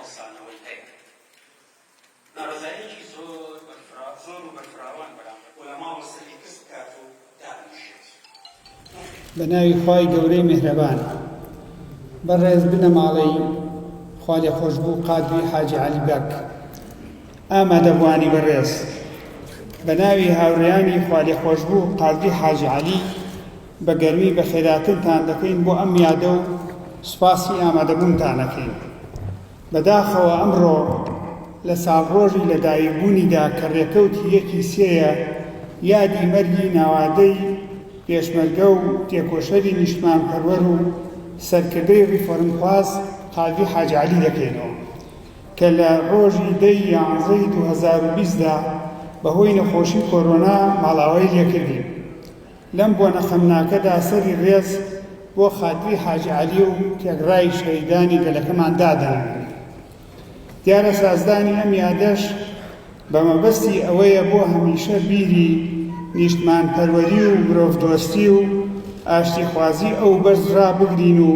هەڵسانەوەی هەیە. ناڕزاییەکی زۆر و بەرفراوان بەرامبەر عولەما و سەری کەس بکات و دابنیشێت. بە ناوی خوای گەورەی میهرەبان بەڕێز بنە ماڵەی خوا لێ خۆشبوو قادری حاجی عەلی بەک ئامادەبوانی بەڕێز بە ناوی هاوڕێیانی خوا لێ خۆشبوو قادری حاجی عەلی بە گەرمی بە خێراتنتان دەکەین بۆ ئەم یادە و سوپاسی ئامادەبوونتان دەکەین. بەداخەوە ئەمڕۆ لە ساڵڕۆژی لەدایکبوونیدا کە ڕێکەوتی یەکی سێیە یادی مەرگی ناوادەی پێشمەرگە و تێکۆشەری نیشتمانپەروەر و سەرکردەی ڕیفۆرمخواز قادری حاجی عەلی دەکەینەوە کە لە ڕۆژی 10/11/2020دا بەهۆی نەخۆشی کۆرۆنا ماڵاوای لێکردین. لەم بۆنە خەمناکەدا سەری ڕێز بۆ قادری حاجی عەلی و تێگڕای شەهیدانی گەلەکەمان دادەنێن. دیارە سازدانی ئەم یادەش بە مەبەستی ئەوەیە بۆ هەمیشە بیری نیشتمانپەروەری و مرۆڤدۆستی و ئاشتیخوازی ئەو بەرز ڕابگرین و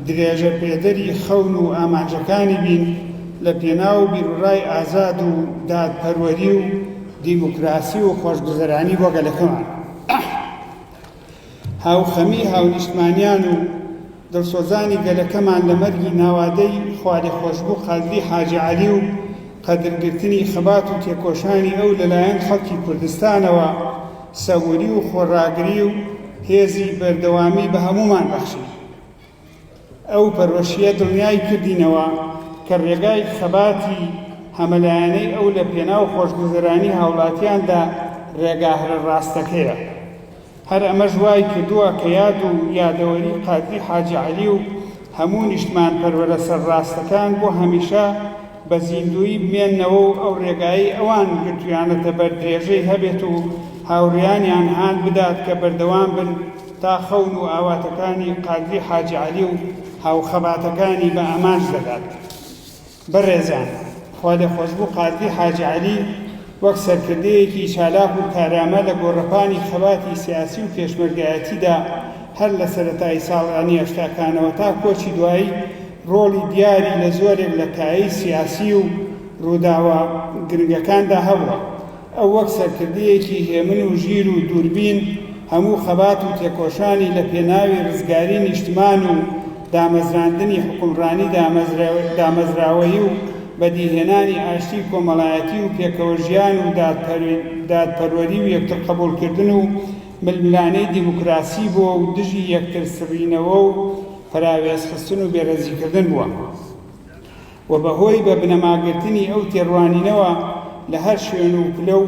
درێژە پێدەری خەون و ئامانجەکانی بین لە پێناو بیرڕای ئازاد و دادپەروەری و دیموکراسی و خۆشگوزەرانی بۆ گەلەکەمان. هاوخەمی هاونیشتمانیان و دڵسۆزانی گەلەکەمان لە مەرگی ناوادەی خوا لێ خۆشبوو قادری حاجی عەلی و قەدرگرتنی خەبات و تێکۆشانی ئەو لەلایەن خەڵکی کوردستانەوە سەووری و خۆڕاگری و هێزی بەردەوامی بە هەمومان بەخشی. ئەو پەروەشیە دڵنیای کردینەوە کە ڕێگای خەباتی هەمەلایەنەی ئەو لە پێناو خۆشگوزەرانی هاوڵاتیاندا ڕێگاهرە ڕاستەکەیە. هەر ئەمەش وای کردووە کە یاد و یادەوەری قادری حاجی عەلی و هەموو نیشتمانپەروەرە سەرڕاستەکان بۆ هەمیشە بە زیندووی بمێننەوە و ئەو ڕێگایی ئەوان گرتویانەتە بەردرێژەی هەبێت و هاوڕێیانیان هان بدات کە بەردەوام بن تا خەون و ئاواتەکانی قادری حاجی عەلی و هاوخەباتەکانی بە ئامانج دەدات. بەڕێزان، خوا لێ خۆشبوو قادری حاجی عەلی وەک سەرکردەیەکی چالاک و کارامە لە گۆڕەپانی خەباتی سیاسی و پێشمەرگایەتیدا هەر لە سەرەتای ساڵانی هەشتاکانەوە تا کۆچی دوایی ڕۆڵی دیاری لە زۆرێک لە کایەی سیاسی و ڕووداوە گرنگەکاندا هەبووە. ئەو وەک سەرکردەیەکی هێمن و ژیر و دووربین هەموو خەبات و تێکۆشانی لە پێناوی ڕزگاری نیشتمان و دامەزراندنی حکومڕانی دامەزراوەیی و بەدیهێنانی ئاشتی کۆمەڵایەتی و پێکەوەژیان و دادپەروەری و یەکتر قبوڵکردن و ململانەی دیموکراسی بووە و دژی یەکتر سڕینەوە و فراوێزخستن و بێڕەزیکردن بووە و بەهۆی بە بنەماگرتنی ئەو تێڕوانینەوە لە هەر شوێن و پلە و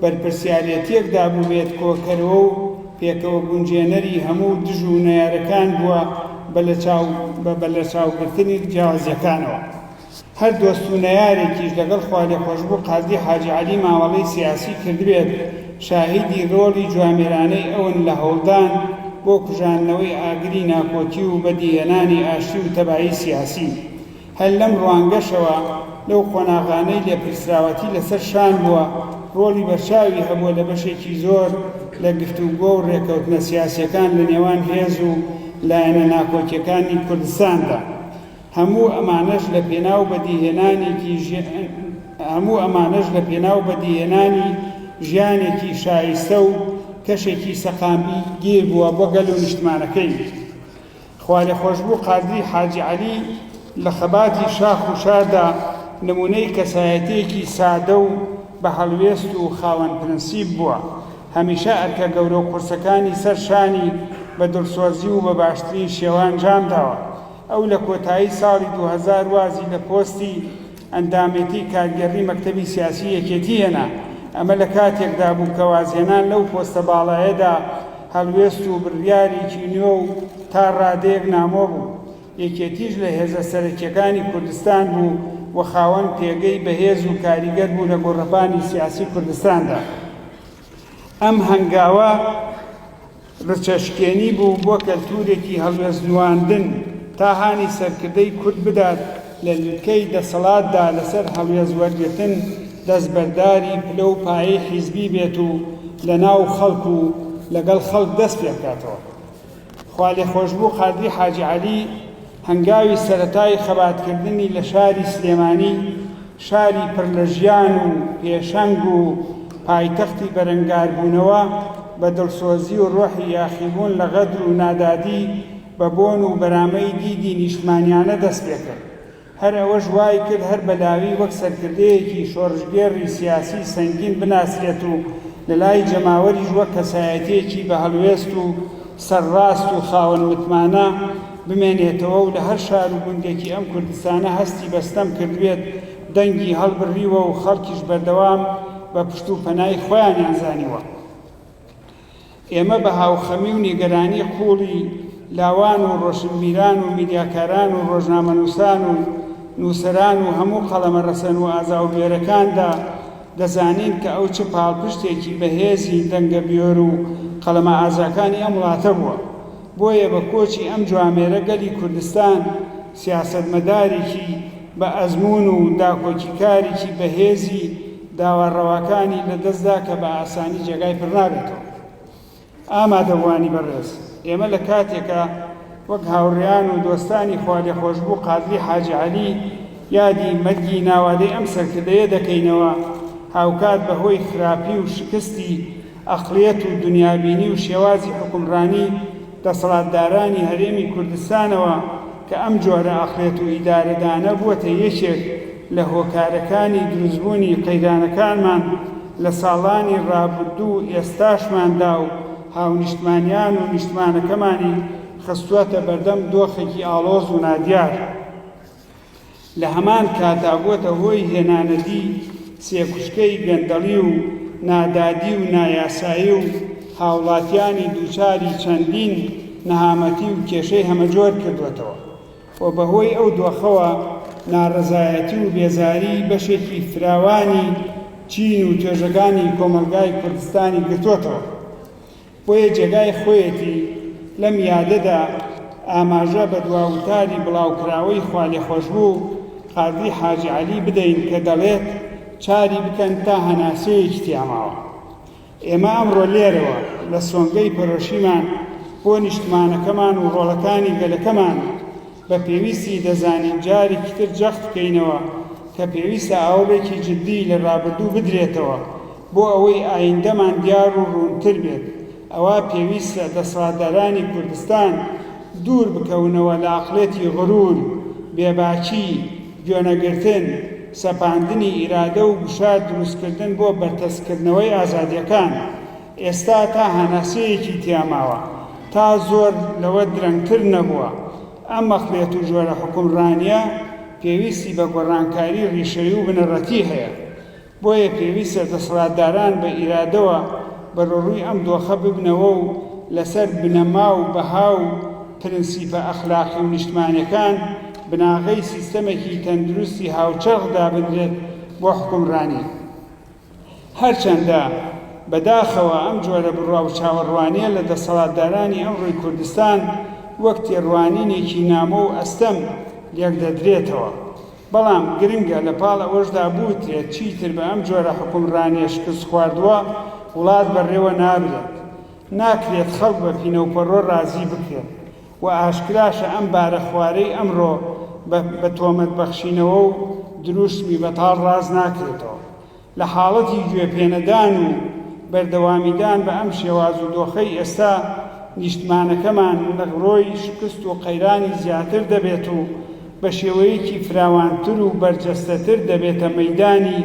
بەرپرسیارەتیەکدا بووبێت کۆکەرەوە و پێکەوە گونجێنەری هەموو دژ و نەیارەکان بووە بە لە چاوگرتنی جیاوازیەکانەوە. هەر دۆست و نەیارێکیش لەگەڵ خوا لێ خۆشبوو قادری حاجی عەلی ماوەڵەی سیاسی کردبێت شاهیدی ڕۆڵی جوامێرانەی ئەون لە هەوڵدان بۆ کوژانەوەی ئاگری ناکۆکی و بەدیهێنانی ئاشتی و تەبایی سیاسی. هەر لەم ڕوانگەشەوە لەو قۆناغانەی لێپرسراوەتی لەسەر شان بووە ڕۆڵی بەرچاوی هەبووە لە بەشێکی زۆر لە گفتوگۆ و ڕێکەوتنە سیاسیەکان لە نێوان هێز و لایەنە ناکۆکیەکانی کوردستاندا. هەموو ئەمانەش لە پێناو بەدیهێنانی ژیانێکی شایستە و کەشێکی سەقامی گیر بووە بۆ گەل و نیشتمانەکەی. خوا لێ خۆشبوو قادری حاجی عەلی لە خەباتی شاخ و شاردا نمونەی کەسایەتێکی سادە و بە هەڵوێست و خاوەن پرەنسیب بووە. هەمیشە ئەرکە گەورە و قورسەکانی سەر شانی بە دڵسۆزی و بە باشترین شێوان جامداوە. ئەو لە کۆتایی ساڵی 2000 وازی لە پۆستی ئەندامەتی کارگەڕی مەکتەبی سیاسی یەکێتی هێنا. ئەمە لە کاتێکدا بوو کە وازهێنان لەو پۆستە باڵایەدا هەڵوێست و بڕیارێکی نوێ و تا ڕادەیەک نامۆ بوو. یەکێتیش لە هێزە سەرەکیەکانی کوردستان بوو و خاوەن پێگەی بەهێز و کاریگەر بوو لە گۆڕەپانی سیاسی کوردستاندا. ئەم هەنگاوە ڕچەشکێنی بوو بۆ کەلتورێکی هەڵوێستنواندن تا هانی سەرکردەی کورد بدات لە لوتکەی دەسەڵاتدا لەسەر هەڵوێست وەرگرتن دەستبەرداری پلە و پایەی حیزبی بێت و لە ناو خەڵک و لەگەڵ خەڵک دەست پێ بکاتەوە. خوا لێ خۆشبوو قادری حاجی عەلی هەنگاوی سەرەتای خەباتکردنی لە شاری سلێمانی، شاری پڕ لە ژیان و پێشەنگ و پایتەختی بەرەنگاربوونەوە بە دڵسۆزی و ڕۆحی یاخیبوون لە غەدر و نادادی بە بۆن و بەرامەی دیدی نیشتمانیانە دەست پێ کرد. هەر ئەوەش وای کرد هەر بەلاوی وەک سەرکردەیەکی شۆڕژگێڕی سیاسی سەنگین بناسرێت و لە لای جەماوەریش وەک کەسایەتێکی بە هەڵوێست و سەرڕاست و خاوەن متمانە بمێنێتەوە و لە هەر شار و گوندێکی ئەم کوردستانە هەستی بەستەم کردوێت دەنگی هەڵبڕیوە و خەڵکیش بەردەوام بە پشت و پەنای خۆیانیان زانیوە. ئێمە بە هاوخەمی و نیگەرانی قوڵی لاوان و ڕۆشنبیران و میدیاکاران و ڕۆژنامەنووسان و نووسەران و هەموو قەڵەمە ڕەسەن و ئازاوبێرەکاندا دەزانین کە ئەو چ پاڵپشتێکی بەهێزی دەنگە بیۆر و قەڵەمە ئازاکانی ئەم وڵاتە بووە. بۆیە بە کۆچی ئەم جوامێرە گەلی کوردستان سیاسەتمەدارێکی بە ئەزمون و داکۆکیکارێکی بەهێزی داوەڕەوەکانی لەدەستدا کە بە ئاسانی جێگای پڕ نابێتەوە. ئامادەبوانی بەڕێز، ئێمە لە کاتێکە وەک هاوڕێیان و دۆستانی خواردەخۆشبوو قادری حاجی عەلی یادی مەرگی ناوادەی ئەم سەرکردەیە دەکەینەوە، هاوکات بەهۆی خراپی و شکستی ئەقڵیەت و دنیابینی و شێوازی حکومڕانی دەسەڵاتدارانی هەرێمی کوردستانەوە کە ئەم جۆرە ئەقڵیەت و ئیدارەدانە بووەتە یەکێک لە هۆکارەکانی دروستبوونی قەیدانەکانمان لە ساڵانی ڕابردوو ئێستاشماندا و هاونیشتمانیان و نیشتمانەکەمانی خستووەتە بەردەم دۆخێکی ئاڵۆز و نادیار. لە هەمان کاتا بووەتە هۆی هێنانەدی سێکوشکەی گەندەڵی و نادادی و نایاسایی و هاوڵاتیانی دووچاری چەندین نەهامەتی و کێشەی هەمەجۆر کردوێتەوە و بەهۆی ئەو دۆخەوە ناڕەزایەتی و بێزاری بەشێکی فراوانی چین و توێژەکانی کۆمەلگای کوردستانی گرتوۆتەوە. بۆیە جێگای خۆیەتی لەم یادەدا ئاماژە بە دواوتاری بڵاوکراوەی خوالێخۆشبوو قادری حاجی عەلی بدەین کە دەڵێت چاری بکەن تا هەناسەیەکی تیاماوە. ئێمە ئەمڕۆ لێرەوە لە سۆنگەی پەرۆشیمان بۆ نیشتمانەکەمان و ڕۆڵەکانی گەلەکەمان بە پێویستی دەزانین جارێکی تر جەخت بکەینەوە کە پێویستە ئاوڕێکی جددی لە ڕابردوو بدرێتەوە بۆ ئەوەی ئایندەمان دیار و ڕوونتر بێت. ئەوە پێویستە دەسەڵاتدارانی کوردستان دوور بکەونەوە لە عەقڵێتی غرور، بێباکی، گوێنەگرتن، سەپاندنی ئیرادە و گوشار دروستکردن بۆ بەرتەسکردنەوەی ئازادیەکان. ئێستا تا هەناسەیەکی تیاماوە، تا زۆر لەوە درەنگتر نەبووە. ئەم مەخلێت و ژۆرە حکومڕانیە پێویستی بە گۆڕانکاری ڕیشەیی و بنەڕەتی هەیە. بۆیە پێویستە دەسەڵاتداران بە ئیرادەوە بەڕۆڕووی ئەم دۆخە ببنەوە و لەسەر بنەما و بەها و پرنسیپە ئەخلاقی و نیشتمانیەکان بناغەی سیستەمێکی تەندروستی هاوچەرخدا بنرێت بۆ حکومڕانی. هەرچەندە بەداخەوە ئەم جۆرە بڕوا و چاوەڕوانیە لە دەسەڵاتدارانی ئەمڕۆی کوردستان وەک تێڕوانینێکی نامۆ و ئەستەم لێک دەدرێتەوە. بەڵام گرنگە لە پاڵ ئەوەشدا بوترێت چیتر بە ئەم جۆرە حکومڕانیە شکست خواردووە وڵات بەڕێوە نابرێت. ناکرێت خەڵک بە پینەوپەڕۆ ڕازی بکرێت و ئاشکراشە ئەم بارە خوارەی ئەمڕۆ بە تۆمەت بەخشینەوە و دروشمی بەتاڵ ڕاز ناکرێتەوە. لە حاڵەتی گوێپێنەدان و بەردەوامیدان بە ئەم شێواز و دۆخەی ئێستا نیشتمانەکەمان لە ڕۆی شکست و قەیرانی زیاتر دەبێت و بە شێوەیەکی فراوانتر و بەرجەستەتر دەبێتە مەیدانی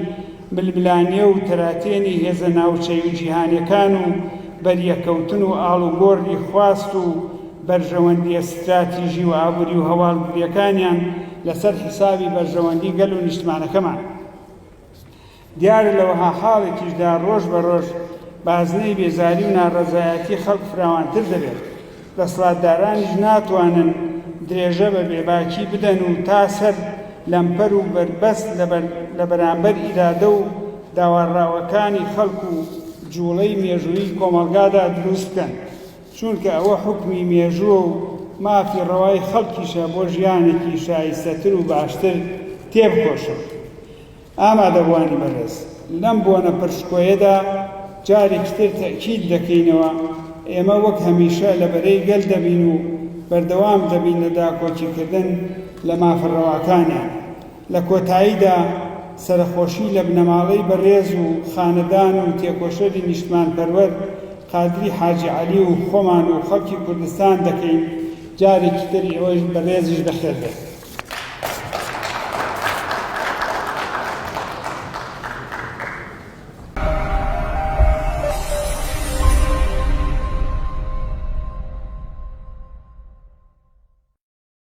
بلبلانیە و تەراتێنی هێزە ناوچەی و جیهانیەکان و بەریەکەوتن و ئاڵوگۆڕی خواست و بەرژەوەندی استراتیژی و ئابووری و هەواڵگریەکانیان لەسەر حیسابی بەرژەوەندی گەل و نیشتمانەکەمان. دیارە لەوەها حاڵێکیشدا ڕۆژ بە ڕۆژ بازنەی بێزاری و ناڕەزایەتی خەڵک فراوانتر دەبێت. دەسەڵاتدارانیش ناتوانن درێژە بە بێباکی بدەن و تا سەر لەمپەر و بربەست لە بەرامبەر ئیرادە و داوەڕاوەکانی خەڵک و جوڵەی مێژووی کۆمەلگادا دروست بکەن، چونکە ئەوە حکمی مێژووە و مافی ڕەوای خەڵکیشە بۆ ژیانێکی شایستەتر و باشتر تێبکۆشن. ئامادەبوانی بەڕێز، لەم بۆنە پرشکۆیەدا جارێکی تر تەکید دەکەینەوە ئێمە وەک هەمیشە لەبەرەی گەل دەبین و بەردەوام دەبین لە داکۆچیکردن لە مافڕەواکانیان. لە کۆتاییدا سەرخۆشی لە بنەماڵەی بەڕێز و خانەدان و تێکۆشەری نیشتمانپەروەر قادری حاجی عەلی و خۆمان و خەڵکی کوردستان دەکەین. جارێکی تری ئەوەش بەڕێزیش بەخێر بێت.